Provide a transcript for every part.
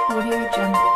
Audio Jungle.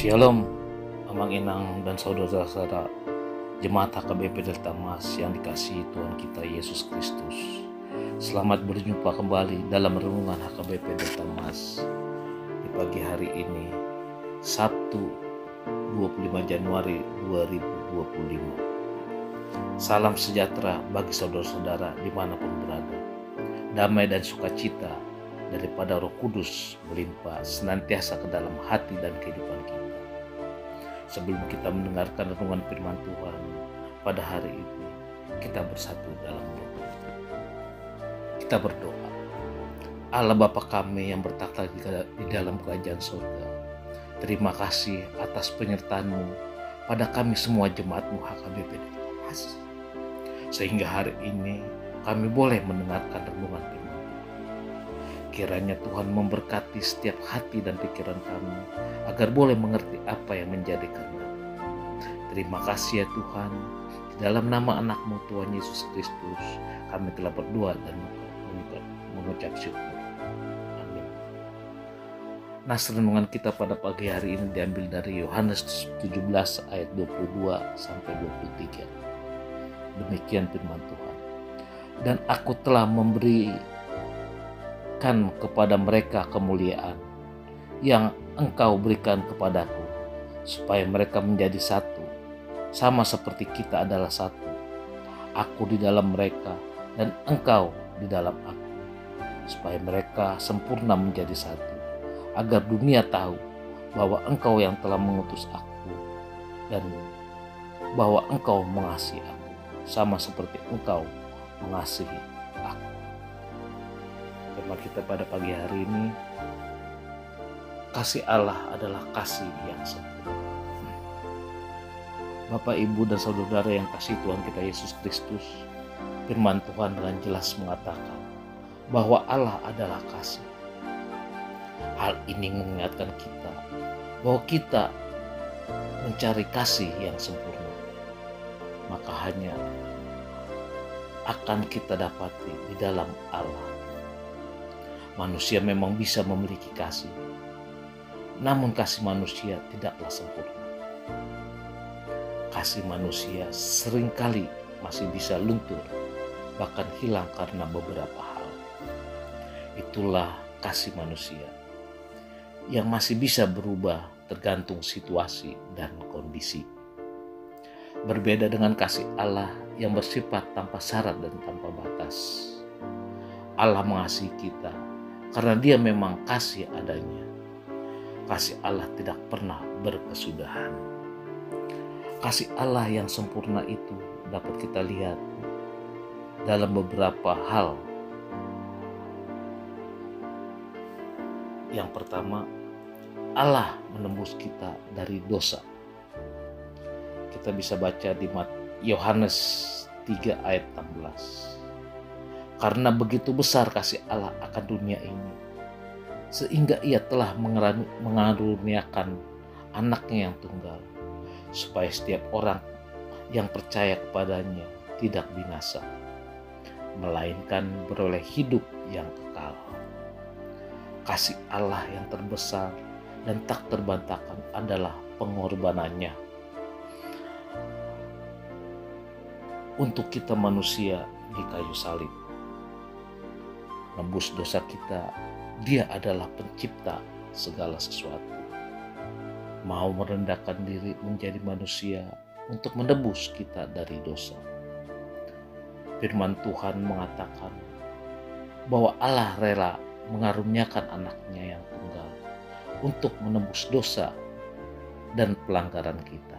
Shalom, Amang Inang dan saudara-saudara Jemaat HKBP Delta Mas yang dikasihi Tuhan kita Yesus Kristus. Selamat berjumpa kembali dalam renungan HKBP Delta Mas di pagi hari ini, Sabtu 25 Januari 2025. Salam sejahtera bagi saudara-saudara dimanapun berada. Damai dan sukacita daripada Roh Kudus melimpah senantiasa ke dalam hati dan kehidupan kita. Sebelum kita mendengarkan renungan firman Tuhan pada hari ini, kita bersatu dalam doa. Kita berdoa. Allah Bapa kami yang bertakhta di dalam kerajaan surga, terima kasih atas penyertaan-Mu pada kami semua jemaat-Mu HKBP Delta Mas. Sehingga hari ini kami boleh mendengarkan renungan firman. Kiranya Tuhan memberkati setiap hati dan pikiran kami agar boleh mengerti apa yang menjadi kehendak. Terima kasih ya Tuhan. Di dalam nama anak-Mu Tuhan Yesus Kristus kami telah berdoa dan mengucap syukur. Amin. Nas renungan kita pada pagi hari ini diambil dari Yohanes 17 ayat 22 sampai 23. Demikian firman Tuhan. Dan aku telah memberikan kepada mereka kemuliaan yang Engkau berikan kepadaku, supaya mereka menjadi satu, sama seperti kita adalah satu. Aku di dalam mereka dan Engkau di dalam aku, supaya mereka sempurna menjadi satu, agar dunia tahu bahwa Engkau yang telah mengutus aku dan bahwa Engkau mengasihi aku, sama seperti Engkau mengasihi aku. Tema kita pada pagi hari ini, kasih Allah adalah kasih yang sempurna. Bapak, Ibu, dan saudara yang kasih Tuhan kita Yesus Kristus, firman Tuhan dengan jelas mengatakan bahwa Allah adalah kasih. Hal ini mengingatkan kita bahwa kita mencari kasih yang sempurna, maka hanya akan kita dapati di dalam Allah. Manusia memang bisa memiliki kasih, namun kasih manusia tidaklah sempurna. Kasih manusia seringkali masih bisa luntur, bahkan hilang karena beberapa hal. Itulah kasih manusia yang masih bisa berubah tergantung situasi dan kondisi. Berbeda dengan kasih Allah yang bersifat tanpa syarat dan tanpa batas. Allah mengasihi kita karena Dia memang kasih adanya. Kasih Allah tidak pernah berkesudahan. Kasih Allah yang sempurna itu dapat kita lihat dalam beberapa hal. Yang pertama, Allah menembus kita dari dosa. Kita bisa baca di Yohanes 3 ayat 16. Karena begitu besar kasih Allah akan dunia ini, sehingga Ia telah mengaruniakan anaknya yang tunggal, supaya setiap orang yang percaya kepadanya tidak binasa, melainkan beroleh hidup yang kekal. Kasih Allah yang terbesar dan tak terbantahkan adalah pengorbanannya. untuk kita manusia di kayu salib. Nebus dosa kita, Dia adalah pencipta segala sesuatu. Mau merendahkan diri menjadi manusia untuk menebus kita dari dosa. Firman Tuhan mengatakan bahwa Allah rela mengaruniakan anaknya yang tunggal untuk menebus dosa dan pelanggaran kita.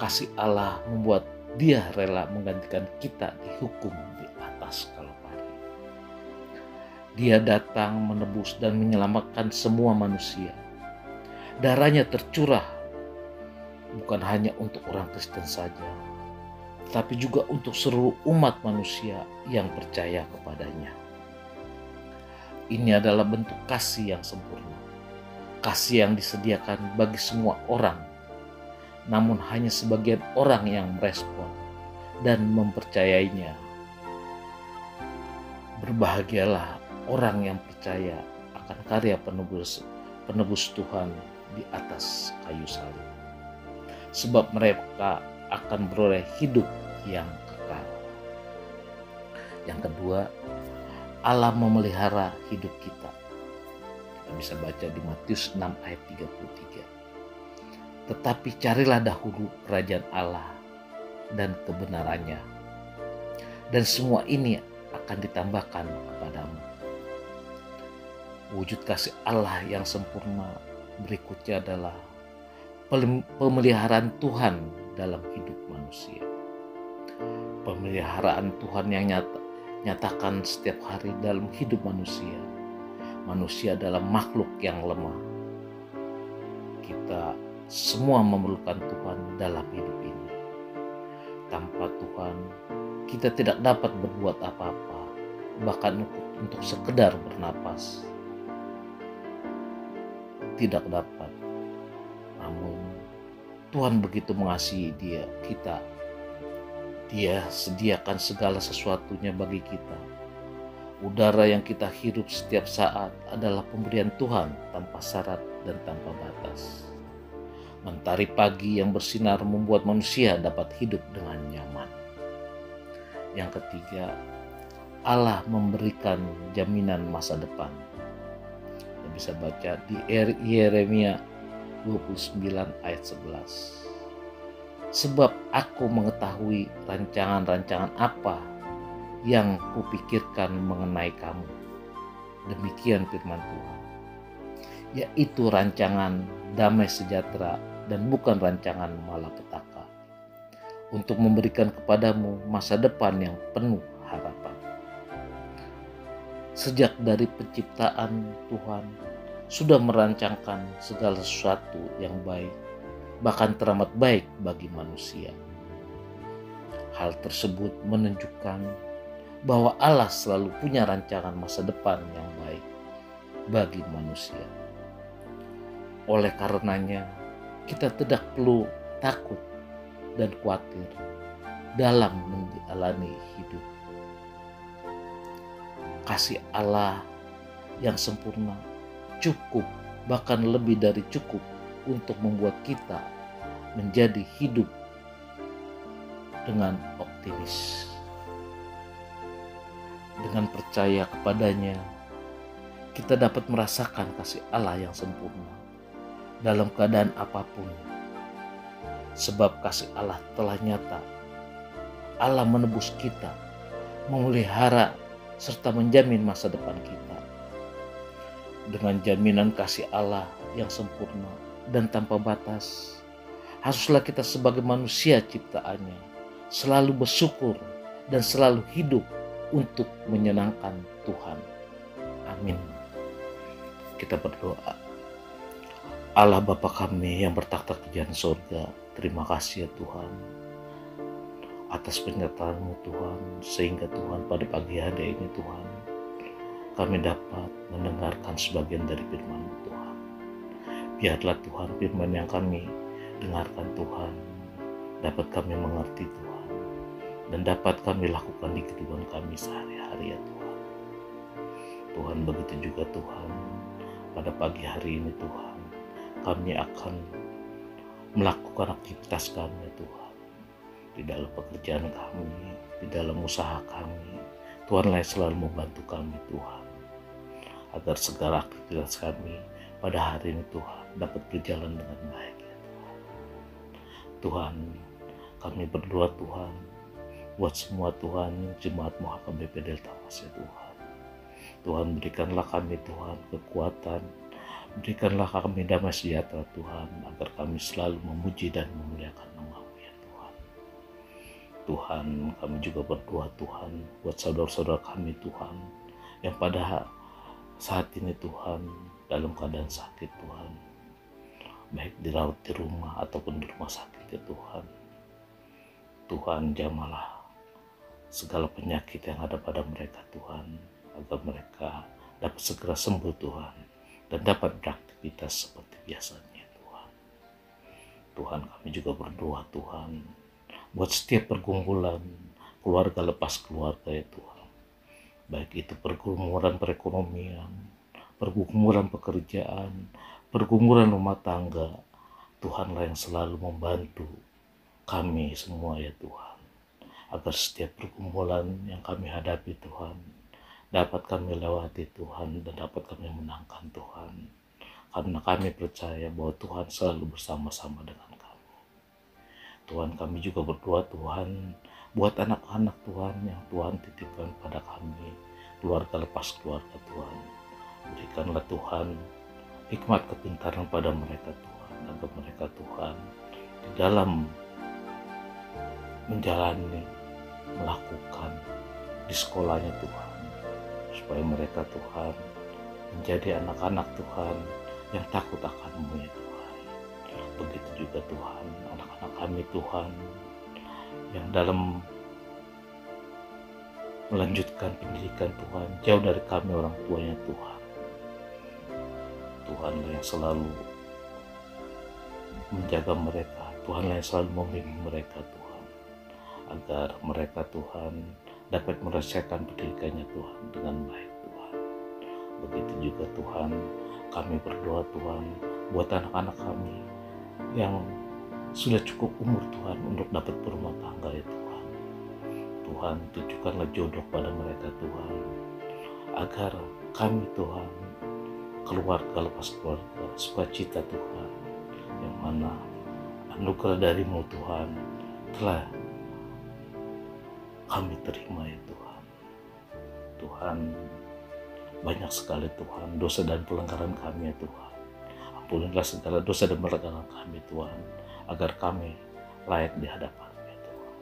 Kasih Allah membuat Dia rela menggantikan kita dihukum di atas Kalvari. Dia datang menebus dan menyelamatkan semua manusia. Darahnya tercurah bukan hanya untuk orang Kristen saja, tapi juga untuk seluruh umat manusia yang percaya kepadanya. Ini adalah bentuk kasih yang sempurna, kasih yang disediakan bagi semua orang, namun hanya sebagian orang yang merespon dan mempercayainya. Berbahagialah orang yang percaya akan karya penebus Tuhan di atas kayu salib, sebab mereka akan beroleh hidup yang kekal. Yang kedua, Allah memelihara hidup kita. Kita bisa baca di Matius 6 ayat 33. Tetapi carilah dahulu kerajaan Allah dan kebenarannya, dan semua ini akan ditambahkan kepadamu. Wujud kasih Allah yang sempurna berikutnya adalah pemeliharaan Tuhan dalam hidup manusia. Pemeliharaan Tuhan yang nyatakan setiap hari dalam hidup manusia. Manusia adalah makhluk yang lemah. Kita semua memerlukan Tuhan dalam hidup ini. Tanpa Tuhan, kita tidak dapat berbuat apa-apa, bahkan untuk sekedar bernapas. Tidak dapat. Namun Tuhan begitu mengasihi kita. Dia sediakan segala sesuatunya bagi kita. Udara yang kita hirup setiap saat adalah pemberian Tuhan tanpa syarat dan tanpa batas. Mentari pagi yang bersinar membuat manusia dapat hidup dengan nyaman. Yang ketiga, Allah memberikan jaminan masa depan. Kita bisa baca di Yeremia 29 ayat 11. Sebab aku mengetahui rancangan-rancangan apa yang kupikirkan mengenai kamu. Demikian firman Tuhan. Yaitu rancangan damai sejahtera dan bukan rancangan malapetaka. Untuk memberikan kepadamu masa depan yang penuh harapan. Sejak dari penciptaan Tuhan sudah merancangkan segala sesuatu yang baik, bahkan teramat baik bagi manusia. Hal tersebut menunjukkan bahwa Allah selalu punya rancangan masa depan yang baik bagi manusia. Oleh karenanya, kita tidak perlu takut dan khawatir dalam menjalani hidup. Kasih Allah yang sempurna cukup, bahkan lebih dari cukup untuk membuat kita menjadi hidup dengan optimis. Dengan percaya kepadanya, kita dapat merasakan kasih Allah yang sempurna dalam keadaan apapun. Sebab kasih Allah telah nyata. Allah menebus kita, memelihara, serta menjamin masa depan kita. Dengan jaminan kasih Allah yang sempurna dan tanpa batas, haruslah kita sebagai manusia ciptaannya selalu bersyukur dan selalu hidup untuk menyenangkan Tuhan. Amin. Kita berdoa. Allah Bapa kami yang bertakhta di surga, terima kasih ya Tuhan atas penyertaan-Mu Tuhan, sehingga Tuhan pada pagi hari ini Tuhan kami dapat mendengarkan sebagian dari firman-Mu Tuhan. Biarlah Tuhan firman yang kami dengarkan Tuhan dapat kami mengerti Tuhan, dan dapat kami lakukan di kehidupan kami sehari-hari ya Tuhan. Tuhan, begitu juga Tuhan pada pagi hari ini Tuhan kami akan melakukan aktivitas kami ya Tuhan. di dalam pekerjaan kami, di dalam usaha kami. Tuhanlah yang selalu membantu kami Tuhan, agar segala aktivitas kami pada hari ini Tuhan dapat berjalan dengan baik ya Tuhan. Tuhan, kami berdoa Tuhan buat semua Tuhan jemaat HKBP Delta Mas ya Tuhan. Tuhan, berikanlah kami Tuhan kekuatan, berikanlah kami damai sejahtera Tuhan, agar kami selalu memuji dan memuliakan nama-Mu ya Tuhan. Tuhan, kami juga berdoa Tuhan buat saudara-saudara kami Tuhan yang pada saat ini Tuhan dalam keadaan sakit Tuhan, baik dirawat di rumah ataupun di rumah sakit ya Tuhan. Tuhan, jamahlah segala penyakit yang ada pada mereka Tuhan, agar mereka dapat segera sembuh Tuhan dan dapat beraktivitas seperti biasanya Tuhan. Tuhan, kami juga berdoa Tuhan buat setiap pergumulan keluarga lepas keluarga ya Tuhan, baik itu pergumulan perekonomian, pergumulan pekerjaan, pergumulan rumah tangga. Tuhanlah yang selalu membantu kami semua ya Tuhan, agar setiap pergumulan yang kami hadapi Tuhan dapat kami lewati Tuhan, dan dapat kami menangkan Tuhan, karena kami percaya bahwa Tuhan selalu bersama-sama dengan kami. Tuhan, kami juga berdoa Tuhan buat anak-anak Tuhan yang Tuhan titipkan pada kami, keluarga lepas keluarga Tuhan. Berikanlah Tuhan hikmat kepintaran pada mereka Tuhan, agar mereka Tuhan di dalam menjalani, melakukan di sekolahnya Tuhan, supaya mereka Tuhan menjadi anak-anak Tuhan yang takut akan-Mu ya Tuhan. Begitu juga Tuhan anak-anak kami Tuhan yang dalam melanjutkan pendidikan Tuhan jauh dari kami orang tuanya Tuhan. Tuhanlah yang selalu menjaga mereka, Tuhanlah yang selalu membimbing mereka Tuhan, agar mereka Tuhan dapat menyelesaikan pendidikannya Tuhan dengan baik Tuhan. Begitu juga Tuhan, kami berdoa Tuhan buat anak-anak kami yang sudah cukup umur Tuhan untuk dapat berumah tangga ya Tuhan. Tuhan, tunjukkanlah jodoh pada mereka Tuhan, agar kami Tuhan keluarga lepas keluarga sukacita Tuhan, yang mana anugerah dari-Mu Tuhan telah kami terima ya Tuhan. Tuhan, banyak sekali Tuhan dosa dan pelanggaran kami ya Tuhan. Ampunilah segala dosa dan pelanggaran kami Tuhan, agar kami layak di hadapan-Mu ya Tuhan.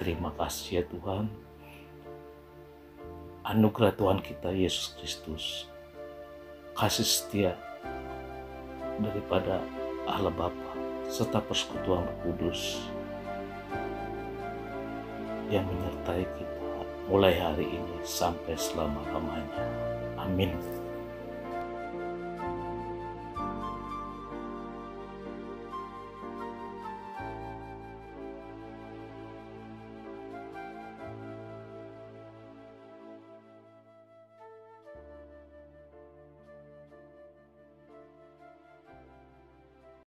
Terima kasih ya Tuhan. Anugerah Tuhan kita Yesus Kristus, kasih setia daripada Allah Bapa, serta persekutuan Roh Kudus yang menyertai kita mulai hari ini sampai selama-lamanya. Amin.